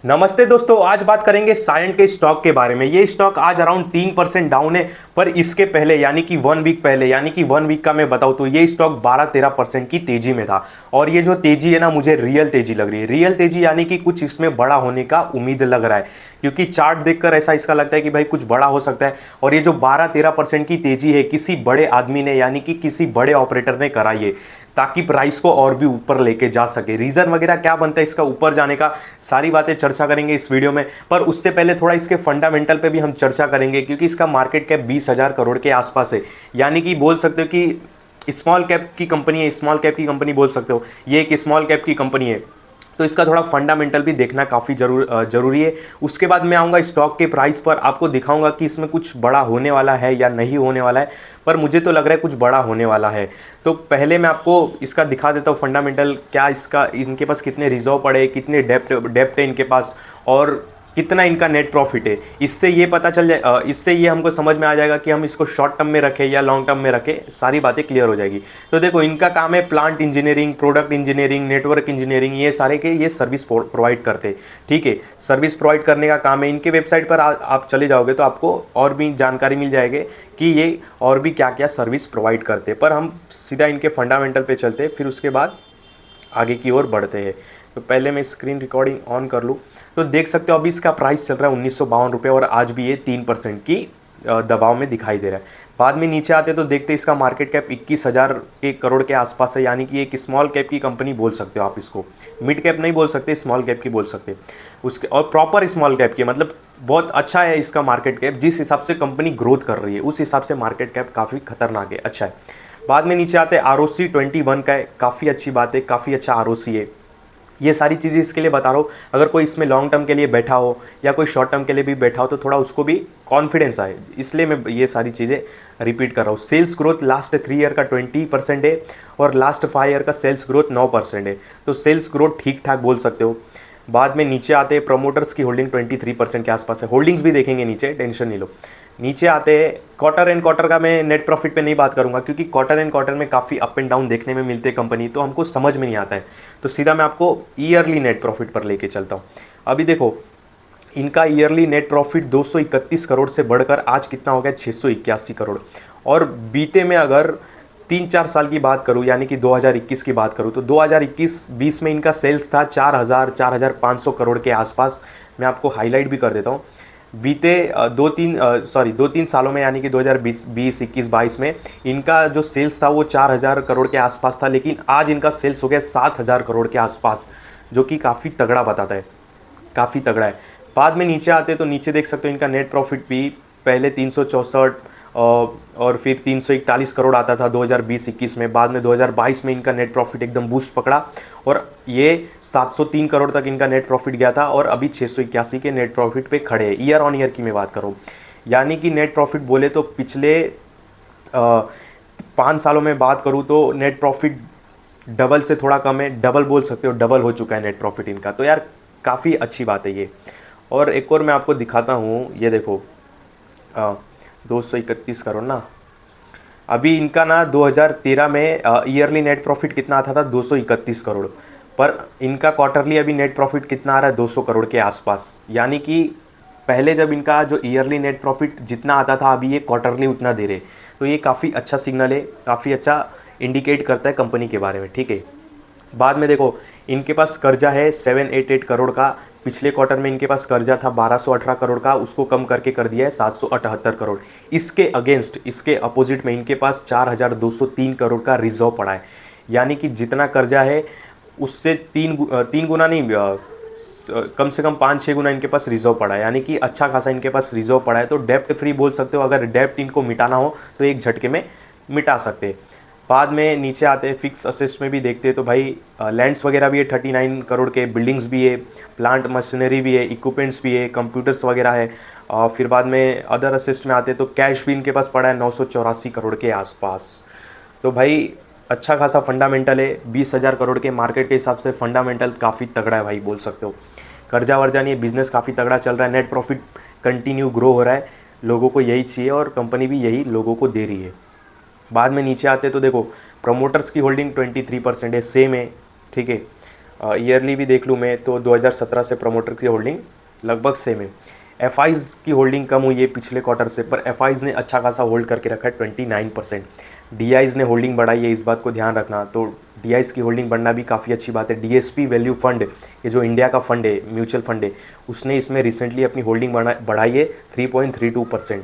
नमस्ते दोस्तों, आज बात करेंगे सायंट के स्टॉक के बारे में। ये स्टॉक आज अराउंड 3% डाउन है, पर इसके पहले यानी कि 1 वीक पहले यानी कि 1 वीक का मैं बताऊं तो ये स्टॉक 12-13% की तेजी में था। और ये जो तेजी है ना, मुझे रियल तेजी लग रही है। रियल तेजी यानी कि कुछ इसमें बड़ा होने का उम्मीद लग रहा है, क्योंकि चार्ट देखकर ऐसा इसका लगता है कि भाई कुछ बड़ा हो सकता है। और ये जो 12-13% की तेजी है, किसी बड़े आदमी ने यानी कि किसी बड़े ऑपरेटर ने कराई है, ताकि प्राइस को और भी ऊपर लेके जा सके। रीजन वगैरह क्या बनता है इसका ऊपर जाने का, सारी बातें चर्चा करेंगे इस वीडियो में। पर उससे पहले थोड़ा इसके फंडामेंटल पे भी हम चर्चा करेंगे, क्योंकि इसका मार्केट कैप 20,000 करोड़ के आसपास है। यानी कि बोल सकते हो कि स्मॉल कैप की कंपनी है, स्मॉल कैप की कंपनी बोल सकते हो, ये एक स्मॉल कैप की कंपनी है। तो इसका थोड़ा फंडामेंटल भी देखना काफ़ी जरूरी है। उसके बाद मैं आऊँगा स्टॉक के प्राइस पर, आपको दिखाऊंगा कि इसमें कुछ बड़ा होने वाला है या नहीं होने वाला है, पर मुझे तो लग रहा है कुछ बड़ा होने वाला है। तो पहले मैं आपको इसका दिखा देता हूँ फंडामेंटल, क्या इसका, इनके पास कितने रिजर्व पड़े, कितने डेप्ट है इनके पास, और कितना इनका नेट प्रॉफिट है। इससे ये पता चल जाए, इससे ये हमको समझ में आ जाएगा कि हम इसको शॉर्ट टर्म में रखें या लॉन्ग टर्म में रखें, सारी बातें क्लियर हो जाएगी। तो देखो, इनका काम है plant engineering, product engineering, network engineering, ये सारे के ये सर्विस प्रोवाइड करते हैं। ठीक है, सर्विस प्रोवाइड करने का काम है। इनके वेबसाइट पर आप चले जाओगे तो आपको और भी जानकारी मिल जाएगी कि ये और भी क्या क्या सर्विस प्रोवाइड करते हैं। पर हम सीधा इनके फंडामेंटल पे चलते हैं, फिर उसके बाद आगे की ओर बढ़ते हैं। तो पहले मैं स्क्रीन रिकॉर्डिंग ऑन कर लूँ तो देख सकते हो अभी इसका प्राइस चल रहा है 1952 रुपये, और आज भी ये 3% की दबाव में दिखाई दे रहा है। बाद में नीचे आते तो देखते इसका मार्केट कैप 21,000 के करोड़ के आसपास है। यानी कि एक स्मॉल कैप की कंपनी बोल सकते हो आप इसको, मिड कैप नहीं बोल सकते, स्मॉल कैप की बोल सकते उसके, और प्रॉपर स्मॉल कैप की, मतलब बहुत अच्छा है इसका मार्केट कैप। जिस हिसाब से कंपनी ग्रोथ कर रही है उस हिसाब से मार्केट कैप काफ़ी खतरनाक है, अच्छा है। बाद में नीचे आते ROC 21 का है, काफ़ी अच्छी बात है, काफ़ी अच्छा ROC है। ये सारी चीज़ें इसके लिए बता रहा हूँ, अगर कोई इसमें लॉन्ग टर्म के लिए बैठा हो या कोई शॉर्ट टर्म के लिए भी बैठा हो तो थोड़ा उसको भी कॉन्फिडेंस आए, इसलिए मैं ये सारी चीज़ें रिपीट कर रहा हूँ। सेल्स ग्रोथ लास्ट 3 ईयर का 20% है, और लास्ट 5 ईयर का सेल्स ग्रोथ 9% है। तो सेल्स ग्रोथ ठीक ठाक बोल सकते हो। बाद में नीचे आते हैं, प्रमोटर्स की होल्डिंग 23% के आसपास है। होल्डिंग्स भी देखेंगे नीचे, टेंशन नहीं लो। नीचे आते हैं, क्वार्टर एंड क्वार्टर का मैं नेट प्रॉफिट पे नहीं बात करूंगा, क्योंकि क्वार्टर एंड क्वार्टर में काफ़ी अप एंड डाउन देखने में मिलते हैं कंपनी, तो हमको समझ में नहीं आता है। तो सीधा मैं आपको ईयरली नेट प्रॉफिट पर लेके चलता हूँ। अभी देखो, इनका ईयरली नेट प्रॉफिट 231 करोड़ से बढ़कर आज कितना हो गया, 681 करोड़। और बीते में अगर 3-4 साल की बात करूं, यानी कि 2021 की बात करूं, तो 2021-20 में इनका सेल्स था 4,500 करोड़ के आसपास। मैं आपको हाईलाइट भी कर देता हूं। बीते 2-3 सालों में, यानी कि 2020, 21, 22 में इनका जो सेल्स था वो 4,000 करोड़ के आसपास था, लेकिन आज इनका सेल्स हो गया 7,000 करोड़ के आसपास, जो कि काफ़ी तगड़ा बताता है, काफ़ी तगड़ा है। बाद में नीचे आते तो नीचे देख सकते हो इनका नेट प्रॉफिट भी पहले 364 और फिर 341 करोड़ आता था 2020-21 में। बाद में 2022 में इनका नेट प्रॉफिट एकदम बूस्ट पकड़ा, और ये 703 करोड़ तक इनका नेट प्रॉफिट गया था, और अभी 681 के नेट प्रॉफिट पे खड़े हैं। ईयर ऑन ईयर की मैं बात करूँ, यानी कि नेट प्रॉफिट बोले तो पिछले 5 सालों में बात करूँ तो नेट प्रॉफिट डबल से थोड़ा कम है, डबल बोल सकते हो, डबल हो चुका है नेट प्रॉफिट इनका। तो यार काफ़ी अच्छी बात है ये। और एक और मैं आपको दिखाता हूँ, ये देखो 231 करोड़ ना, अभी इनका ना 2013 में ईयरली नेट प्रॉफिट कितना आता था, 231 करोड़। पर इनका क्वार्टरली अभी नेट प्रॉफिट कितना आ रहा है, 200 करोड़ के आसपास। यानी कि पहले जब इनका जो ईयरली नेट प्रॉफिट जितना आता था, अभी ये क्वार्टरली उतना दे रहे। तो ये काफ़ी अच्छा सिग्नल है, काफ़ी अच्छा इंडिकेट करता है कंपनी के बारे में, ठीक है। बाद में देखो, इनके पास कर्जा है 788 करोड़ का। पिछले क्वार्टर में इनके पास कर्जा था 1218 करोड़ का, उसको कम करके कर दिया है 778 करोड़। इसके अगेंस्ट, इसके अपोजिट में इनके पास 4,203 करोड़ का रिजर्व पड़ा है। यानी कि जितना कर्जा है उससे तीन गुना नहीं, कम से कम 5-6 गुना इनके पास रिजर्व पड़ा है। यानी कि अच्छा खासा इनके पास रिजर्व पड़ा है। तो डेप्ट फ्री बोल सकते हो, अगर डेप्ट इनको मिटाना हो तो एक झटके में मिटा सकते हैं। बाद में नीचे आते हैं, फिक्स असेट्स में भी देखते हैं तो भाई लैंड्स वगैरह भी है 39 करोड़ के, बिल्डिंग्स भी है, प्लांट मशीनरी भी है, इक्विपमेंट्स भी है, कंप्यूटर्स वगैरह है। और फिर बाद में अदर असेट्स में आते हैं तो कैश भी इनके पास पड़ा है 984 करोड़ के आसपास। तो भाई अच्छा खासा फंडामेंटल है, 20,000 करोड़ के मार्केट के हिसाब से फंडामेंटल काफ़ी तगड़ा है भाई, बोल सकते हो। कर्जा वर्जा नहीं है, बिजनेस काफ़ी तगड़ा चल रहा है, नेट प्रॉफिट कंटिन्यू ग्रो हो रहा है। लोगों को यही चाहिए और कंपनी भी यही लोगों को दे रही है। बाद में नीचे आते तो देखो, प्रमोटर्स की होल्डिंग 23% है, सेम है, ठीक है। ईयरली भी देख लूँ मैं तो 2017 से प्रमोटर की होल्डिंग लगभग सेम है। एफआईज की होल्डिंग कम हुई है पिछले क्वार्टर से, पर एफआईज ने अच्छा खासा होल्ड करके रखा है 29%। डीआईज ने होल्डिंग बढ़ाई है, इस बात को ध्यान रखना। तो डीआईज की होल्डिंग बढ़ना भी काफ़ी अच्छी बात है। डीएसपी वैल्यू फंड, ये जो इंडिया का फंड है, म्यूचुअल फंड है, उसने इसमें रिसेंटली अपनी होल्डिंग बढ़ाई है 3.32%,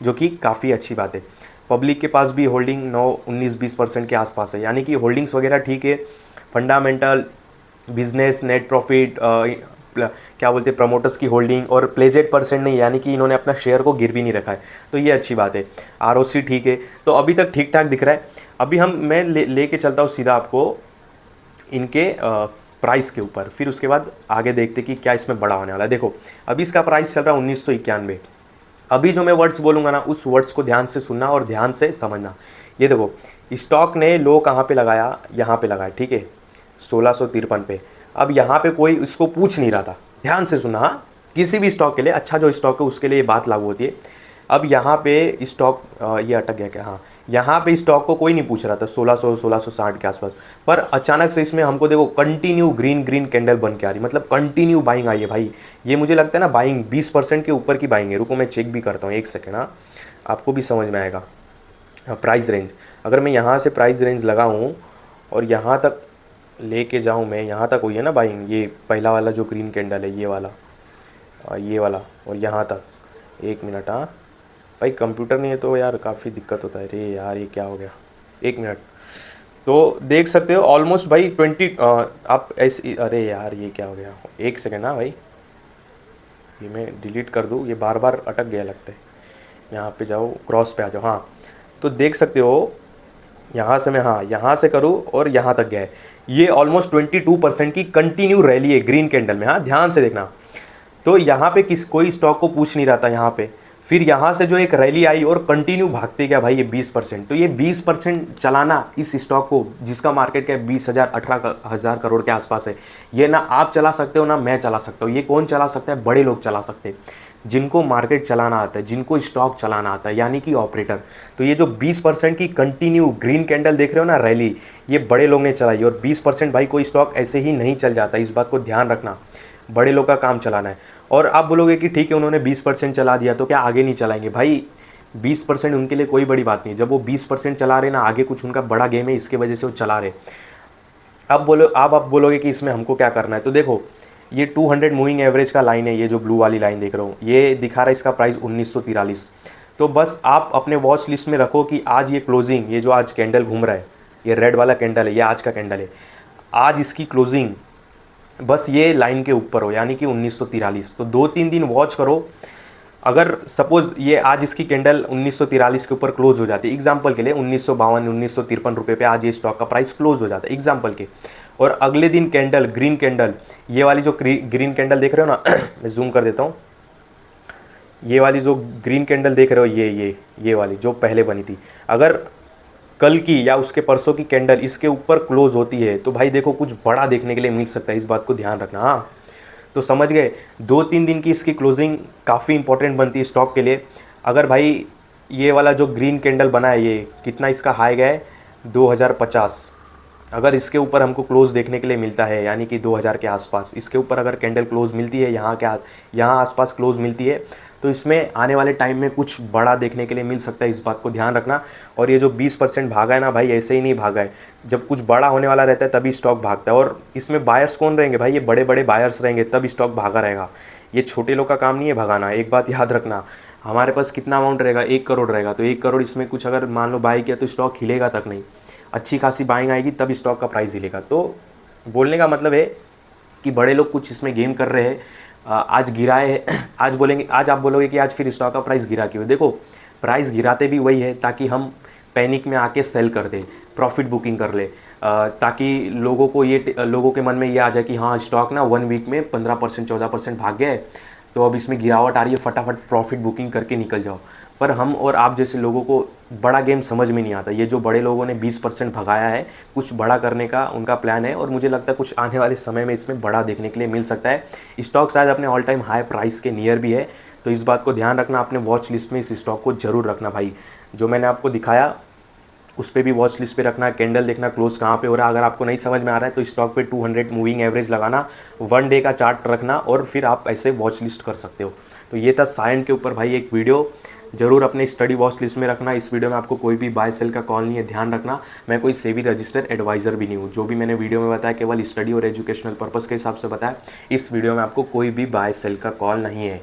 जो कि काफ़ी अच्छी बात है। पब्लिक के पास भी होल्डिंग 19-20% के आसपास है, यानी कि होल्डिंग्स वगैरह ठीक है। फंडामेंटल, बिजनेस, नेट प्रॉफिट, क्या बोलते हैं, प्रमोटर्स की होल्डिंग और प्लेजेड परसेंट नहीं, यानी कि इन्होंने अपना शेयर को गिरवी नहीं रखा है, तो ये अच्छी बात है। आरओसी ठीक है, तो अभी तक ठीक ठाक दिख रहा है। अभी मैं लेके चलता हूँ सीधा आपको इनके प्राइस के ऊपर, फिर उसके बाद आगे देखते कि क्या इसमें बड़ा होने वाला है। देखो अभी इसका प्राइस चल रहा है 1991। अभी जो मैं वर्ड्स बोलूँगा ना, उस वर्ड्स को ध्यान से सुनना और ध्यान से समझना। ये देखो, स्टॉक ने लो कहाँ पे लगाया, यहाँ पे लगाया, ठीक है, 1653 पे। अब यहाँ पे कोई इसको पूछ नहीं रहा था, ध्यान से सुनना। हाँ, किसी भी स्टॉक के लिए, अच्छा जो स्टॉक है उसके लिए ये बात लागू होती है। अब यहाँ पे स्टॉक, ये अटक गया क्या, हाँ, यहाँ पे स्टॉक को कोई नहीं पूछ रहा था 1660 के आसपास, पर अचानक से इसमें हमको देखो कंटिन्यू ग्रीन ग्रीन कैंडल बन के आ रही, मतलब कंटिन्यू बाइंग आई है भाई। ये मुझे लगता है ना बाइंग 20% के ऊपर की बाइंग है। रुको मैं चेक भी करता हूँ, एक सेकेंड, हाँ, आपको भी समझ में आएगा। प्राइस रेंज, अगर मैं यहाँ से प्राइस रेंज लगाऊँ और यहाँ तक लेके जाऊँ, मैं यहाँ तक हुई है ना बाइंग, ये पहला वाला जो ग्रीन कैंडल है, ये वाला और यहाँ तक, 1 मिनट, हाँ भाई, कंप्यूटर नहीं है तो यार काफ़ी दिक्कत होता है। अरे यार ये क्या हो गया, 1 मिनट। तो देख सकते हो ऑलमोस्ट भाई 20, आप ऐसे, अरे यार ये क्या हो गया, 1 सेकेंड, हाँ भाई, ये मैं डिलीट कर दूँ, ये बार बार अटक गया लगता है। यहाँ पे जाओ, क्रॉस पे आ जाओ, हाँ, तो देख सकते हो यहाँ से मैं, हाँ, यहाँ से करूँ और यहाँ तक गया है। ये ऑलमोस्ट 22% की कंटिन्यू रैली है ग्रीन कैंडल में, हाँ, ध्यान से देखना। तो यहाँ पे कोई स्टॉक को पूछ नहीं रहा था यहाँ पे, फिर यहाँ से जो एक रैली आई और कंटिन्यू भागते गया भाई ये 20%। तो ये 20% चलाना इस स्टॉक को, जिसका मार्केट कैप 20,000 18,000 करोड़ के आसपास है, ये ना आप चला सकते हो ना मैं चला सकता हूँ। ये कौन चला सकता है? बड़े लोग चला सकते हैं, जिनको मार्केट चलाना आता है, जिनको स्टॉक चलाना आता है, यानी कि ऑपरेटर। तो ये जो 20% की कंटिन्यू ग्रीन कैंडल देख रहे हो ना रैली, ये बड़े लोग ने चलाई। और 20% भाई कोई स्टॉक ऐसे ही नहीं चल जाता, इस बात को ध्यान रखना। बड़े लोग का काम चलाना है। और आप बोलोगे कि ठीक है उन्होंने 20% चला दिया तो क्या आगे नहीं चलाएंगे? भाई 20% उनके लिए कोई बड़ी बात नहीं। जब वो 20% चला रहे ना, आगे कुछ उनका बड़ा गेम है, इसके वजह से वो चला रहे। अब आप बोलोगे कि इसमें हमको क्या करना है, तो देखो ये 200 मूविंग एवरेज का लाइन है, ये जो ब्लू वाली लाइन देख रहा हूँ, ये दिखा रहा है इसका प्राइस 1943। तो बस आप अपने वॉच लिस्ट में रखो कि आज ये क्लोजिंग, ये जो आज कैंडल घूम रहा है, ये रेड वाला कैंडल है, ये आज का कैंडल है, आज इसकी क्लोजिंग बस ये लाइन के ऊपर हो, यानी कि 1943। तो 2-3 दिन वॉच करो। अगर सपोज ये आज इसकी कैंडल 1943 के ऊपर क्लोज हो जाती है, एग्जाम्पल के लिए 1952 1953 रुपये पे आज ये स्टॉक का प्राइस क्लोज हो जाता है एग्जाम्पल के, और अगले दिन कैंडल ग्रीन कैंडल, ये वाली जो ग्रीन कैंडल देख रहे हो ना मैं जूम कर देता हूँ, ये वाली जो ग्रीन कैंडल देख रहे हो, ये वाली जो पहले बनी थी, अगर कल की या उसके परसों की कैंडल इसके ऊपर क्लोज होती है तो भाई देखो कुछ बड़ा देखने के लिए मिल सकता है, इस बात को ध्यान रखना। हाँ, तो समझ गए, 2-3 दिन की इसकी क्लोजिंग काफ़ी इंपॉर्टेंट बनती है स्टॉक के लिए। अगर भाई ये वाला जो ग्रीन कैंडल बना है, ये कितना इसका हाई गया है 2050, अगर इसके ऊपर हमको क्लोज देखने के लिए मिलता है, यानी कि 2000 के आसपास इसके ऊपर अगर कैंडल क्लोज मिलती है, यहाँ आसपास क्लोज मिलती है, तो इसमें आने वाले टाइम में कुछ बड़ा देखने के लिए मिल सकता है, इस बात को ध्यान रखना। और ये जो 20% भागा है ना भाई, ऐसे ही नहीं भागा है, जब कुछ बड़ा होने वाला रहता है तभी स्टॉक भागता है। और इसमें बायर्स कौन रहेंगे भाई? ये बड़े बड़े बायर्स रहेंगे, तब स्टॉक भागा रहेगा। ये छोटे लोग का काम नहीं है भगाना, एक बात याद रखना। हमारे पास कितना अमाउंट रहेगा? 1 करोड़ रहेगा, तो 1 करोड़ इसमें कुछ अगर मान लो बाय किया तो स्टॉक हिलेगा तक नहीं, अच्छी खासी बाइंग आएगी तब स्टॉक का प्राइस हिलेगा। तो बोलने का मतलब है कि बड़े लोग कुछ इसमें गेम कर रहे हैं। आज गिराए है, आज आप बोलोगे कि आज फिर स्टॉक का प्राइस गिरा क्यों? देखो प्राइस गिराते भी वही है ताकि हम पैनिक में आके सेल कर दें, प्रॉफिट बुकिंग कर ले, ताकि लोगों के मन में ये आ जाए कि हाँ स्टॉक ना 1 वीक में 15% 14% भाग गया है, तो अब इसमें गिरावट आ रही है, फटाफट प्रॉफिट बुकिंग करके निकल जाओ। पर हम और आप जैसे लोगों को बड़ा गेम समझ में नहीं आता। ये जो बड़े लोगों ने 20% भगाया है, कुछ बड़ा करने का उनका प्लान है, और मुझे लगता है कुछ आने वाले समय में इसमें बड़ा देखने के लिए मिल सकता है। स्टॉक शायद अपने ऑल टाइम हाई प्राइस के नियर भी है, तो इस बात को ध्यान रखना, अपने वॉच लिस्ट में इस स्टॉक को जरूर रखना भाई। जो मैंने आपको दिखाया उस पर भी वॉच लिस्ट पे रखना, कैंडल देखना क्लोज कहाँ पे हो रहा है। अगर आपको नहीं समझ में आ रहा है तो स्टॉक पे 200 मूविंग एवरेज लगाना, 1 डे का चार्ट रखना और फिर आप ऐसे वॉच लिस्ट कर सकते हो। तो ये था सायंट के ऊपर भाई एक वीडियो, जरूर अपने स्टडी वॉच लिस्ट में रखना। इस वीडियो में आपको कोई भी बाय सेल का कॉल नहीं है, ध्यान रखना। मैं कोई सेबी रजिस्टर्ड एडवाइजर भी नहीं हूँ। जो भी मैंने वीडियो में बताया केवल स्टडी और एजुकेशनल पर्पस के हिसाब से बताया। इस वीडियो में आपको कोई भी बाय सेल का कॉल नहीं है।